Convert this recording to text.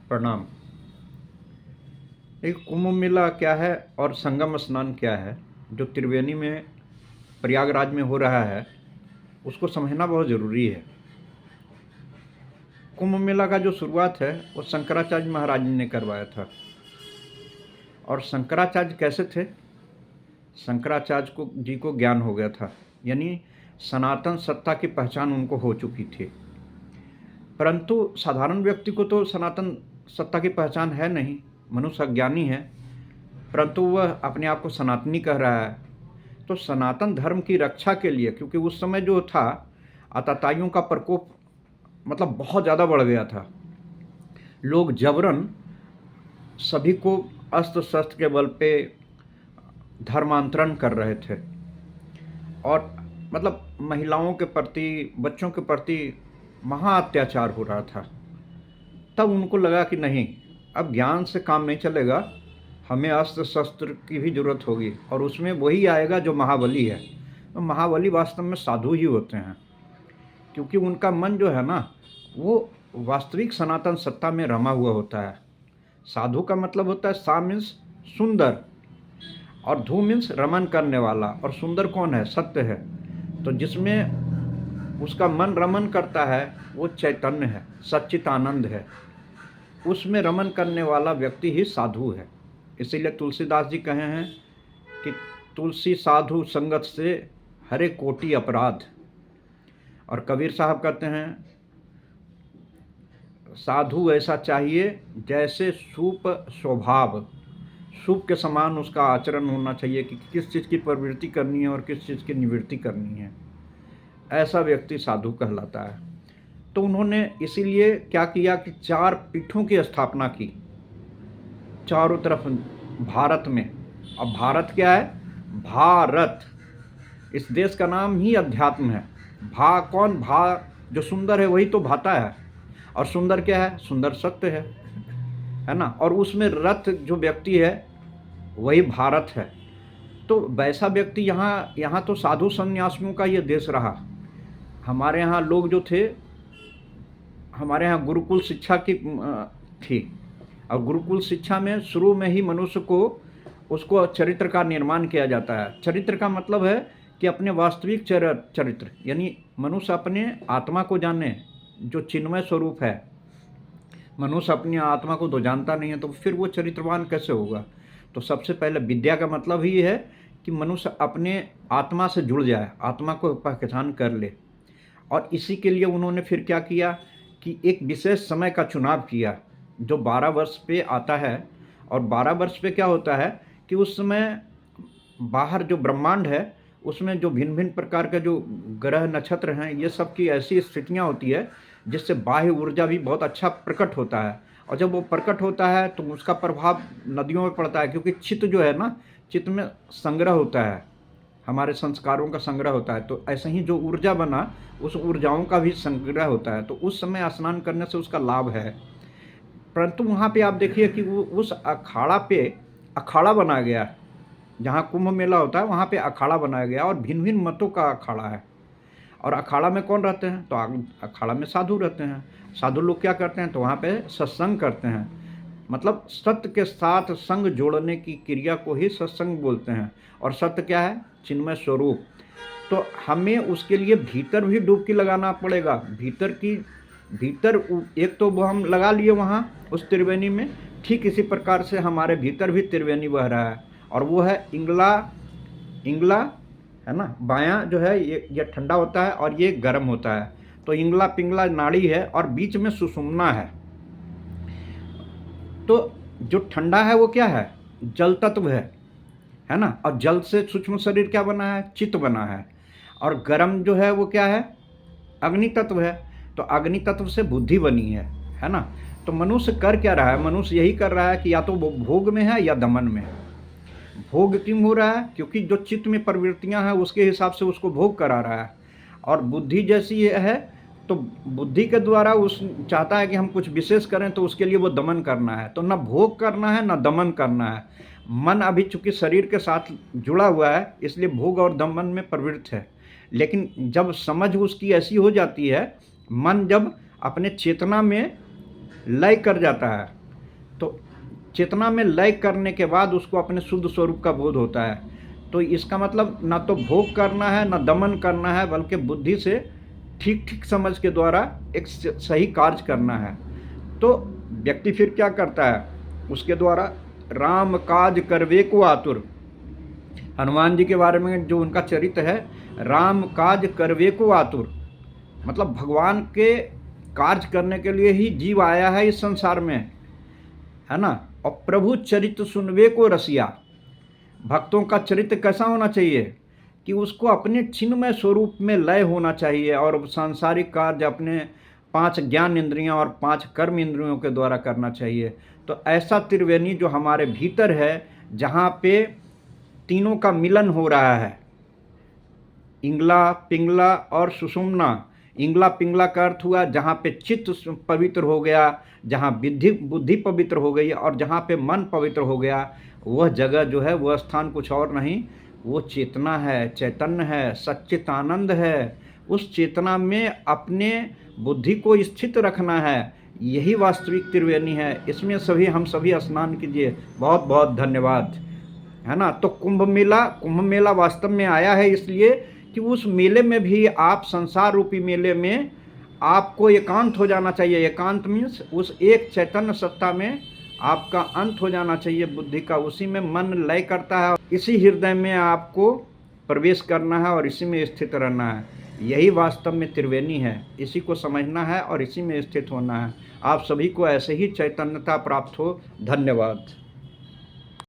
प्रणाम। एक कुंभ मेला क्या है और संगम स्नान क्या है, जो त्रिवेणी में प्रयागराज में हो रहा है, उसको समझना बहुत ज़रूरी है। कुंभ मेला का जो शुरुआत है वो शंकराचार्य महाराज ने करवाया था। और शंकराचार्य कैसे थे? शंकराचार्य जी को ज्ञान हो गया था, यानी सनातन सत्ता की पहचान उनको हो चुकी थी। परंतु साधारण व्यक्ति को तो सनातन सत्ता की पहचान है नहीं, मनुष्य अज्ञानी है, परंतु वह अपने आप को सनातनी कह रहा है। तो सनातन धर्म की रक्षा के लिए, क्योंकि उस समय जो था आतताइयों का प्रकोप मतलब बहुत ज़्यादा बढ़ गया था, लोग जबरन सभी को अस्त्र शस्त्र के बल पे धर्मांतरण कर रहे थे और मतलब महिलाओं के प्रति, बच्चों के प्रति महा अत्याचार हो रहा था। तब उनको लगा कि नहीं, अब ज्ञान से काम नहीं चलेगा, हमें अस्त्र शस्त्र की भी ज़रूरत होगी, और उसमें वही आएगा जो महाबली है। तो महाबली वास्तव में साधु ही होते हैं, क्योंकि उनका मन जो है ना, वो वास्तविक सनातन सत्ता में रमा हुआ होता है। साधु का मतलब होता है, सा मीन्स सुंदर, और धू मीन्स रमन करने वाला, और सुंदर कौन है? सत्य है। तो जिसमें उसका मन रमन करता है वो चैतन्य है, सच्चिदानंद है, उसमें रमन करने वाला व्यक्ति ही साधु है। इसीलिए तुलसीदास जी कहे हैं कि तुलसी साधु संगत से हरे कोटि अपराध। और कबीर साहब कहते हैं, साधु ऐसा चाहिए जैसे सूप स्वभाव, सूप के समान उसका आचरण होना चाहिए कि किस चीज़ की प्रवृत्ति करनी है और किस चीज़ की निवृत्ति करनी है। ऐसा व्यक्ति साधु कहलाता है। तो उन्होंने इसीलिए क्या किया कि 4 पीठों की स्थापना की चारों तरफ भारत में। अब भारत क्या है? भारत, इस देश का नाम ही अध्यात्म है। भा कौन? भा जो सुंदर है वही तो भाता है, और सुंदर क्या है? सुंदर सत्य है ना। और उसमें रथ जो व्यक्ति है वही भारत है। तो वैसा व्यक्ति यहाँ तो साधु सन्यासियों का ये देश रहा। हमारे यहाँ लोग जो थे, हमारे यहाँ गुरुकुल शिक्षा की थी, और गुरुकुल शिक्षा में शुरू में ही मनुष्य को उसको चरित्र का निर्माण किया जाता है। चरित्र का मतलब है कि अपने वास्तविक चरित्र, यानी मनुष्य अपने आत्मा को जाने, जो चिन्मय स्वरूप है। मनुष्य अपनी आत्मा को तो जानता नहीं है, तो फिर वो चरित्रवान कैसे होगा? तो सबसे पहले विद्या का मतलब ही है कि मनुष्य अपने आत्मा से जुड़ जाए, आत्मा को पहचान कर ले। और इसी के लिए उन्होंने फिर क्या किया कि एक विशेष समय का चुनाव किया जो 12 वर्ष पे आता है। और 12 वर्ष पे क्या होता है कि उस समय बाहर जो ब्रह्मांड है उसमें जो भिन्न भिन्न प्रकार के जो ग्रह नक्षत्र हैं, ये सब की ऐसी स्थितियाँ होती है जिससे बाह्य ऊर्जा भी बहुत अच्छा प्रकट होता है। और जब वो प्रकट होता है तो उसका प्रभाव नदियों में पड़ता है, क्योंकि चित्त जो है ना, चित्त में संग्रह होता है, हमारे संस्कारों का संग्रह होता है। तो ऐसे ही जो ऊर्जा बना, उस ऊर्जाओं का भी संग्रह होता है। तो उस समय स्नान करने से उसका लाभ है। परंतु वहाँ पे आप देखिए कि वो उस अखाड़ा पे अखाड़ा बनाया गया, जहाँ कुंभ मेला होता है वहाँ पे अखाड़ा बनाया गया, और भिन्न भिन्न मतों का अखाड़ा है। और अखाड़ा में कौन रहते हैं? तो अखाड़ा में साधु रहते हैं। साधु लोग क्या करते हैं? तो वहाँ पे सत्संग करते हैं। मतलब सत्य के साथ संग जोड़ने की क्रिया को ही सत्संग बोलते हैं। और सत्य क्या है? चिन्मय स्वरूप। तो हमें उसके लिए भीतर भी डुबकी लगाना पड़ेगा। भीतर एक तो वो हम लगा लिए वहाँ उस त्रिवेणी में, ठीक इसी प्रकार से हमारे भीतर भी त्रिवेणी बह रहा है, और वो है इंगला है ना। बायां जो है ये ठंडा होता है और ये गर्म होता है। तो इंगला पिंगला नाड़ी है और बीच में सुषुम्ना है। तो जो ठंडा है वो क्या है? जल तत्व है ना। और जल से सूक्ष्म शरीर क्या बना है? चित्त बना है। और गर्म जो है वो क्या है? अग्नि तत्व है। तो अग्नि तत्व से बुद्धि बनी है ना। तो मनुष्य कर क्या रहा है? मनुष्य यही कर रहा है कि या तो वो भोग में है या दमन में। भोग क्यों हो रहा है? क्योंकि जो चित्त में प्रवृत्तियां हैं उसके हिसाब से उसको भोग करा रहा है। और बुद्धि जैसी है तो बुद्धि के द्वारा उस चाहता है कि हम कुछ विशेष करें, तो उसके लिए वो दमन करना है। तो ना भोग करना है ना दमन करना है। मन अभी चूंकि शरीर के साथ जुड़ा हुआ है, इसलिए भोग और दमन में प्रवृत्त है। लेकिन जब समझ उसकी ऐसी हो जाती है, मन जब अपने चेतना में लय कर जाता है। तो चेतना में लय करने के बाद उसको अपने शुद्ध स्वरूप का बोध होता है। तो इसका मतलब ना तो भोग करना है, ना दमन करना है, बल्कि बुद्धि से ठीक-ठीक समझ के द्वारा एक सही कार्य करना है। तो व्यक्ति फिर क्या करता है? उसके द्वारा राम काज करवे को आतुर। हनुमान जी के बारे में जो उनका चरित्र है, राम काज करवे को आतुर, मतलब भगवान के कार्य करने के लिए ही जीव आया है इस संसार में, है ना? और प्रभु चरित्र सुनवे को रसिया। भक्तों का चरित्र कैसा होना चाहिए कि उसको अपने चिन्मय स्वरूप में लय होना चाहिए और सांसारिक कार्य अपने 5 ज्ञान इंद्रियां और 5 कर्म इंद्रियों के द्वारा करना चाहिए। तो ऐसा त्रिवेणी जो हमारे भीतर है, जहाँ पे तीनों का मिलन हो रहा है, इंगला, पिंगला और सुषुम्ना। इंगला पिंगला का अर्थ हुआ जहाँ पे चित्त पवित्र हो गया, जहाँ बुद्धि पवित्र हो गई और जहाँ पे मन पवित्र हो गया, वह जगह जो है, वह स्थान कुछ और नहीं, वो चेतना है, चैतन्य है, सच्चित आनंद है। उस चेतना में अपने बुद्धि को स्थित रखना है, यही वास्तविक त्रिवेणी है। इसमें हम सभी स्नान कीजिए। बहुत बहुत धन्यवाद, है ना? तो कुंभ मेला वास्तव में आया है इसलिए कि उस मेले में भी आप, संसार रूपी मेले में आपको एकांत हो जाना चाहिए। एकांत मीन्स उस एक चैतन्य सत्ता में आपका अंत हो जाना चाहिए बुद्धि का। उसी में मन लय करता है, इसी हृदय में आपको प्रवेश करना है और इसी में स्थित रहना है। यही वास्तव में त्रिवेणी है। इसी को समझना है और इसी में स्थित होना है। आप सभी को ऐसे ही चैतन्यता प्राप्त हो। धन्यवाद।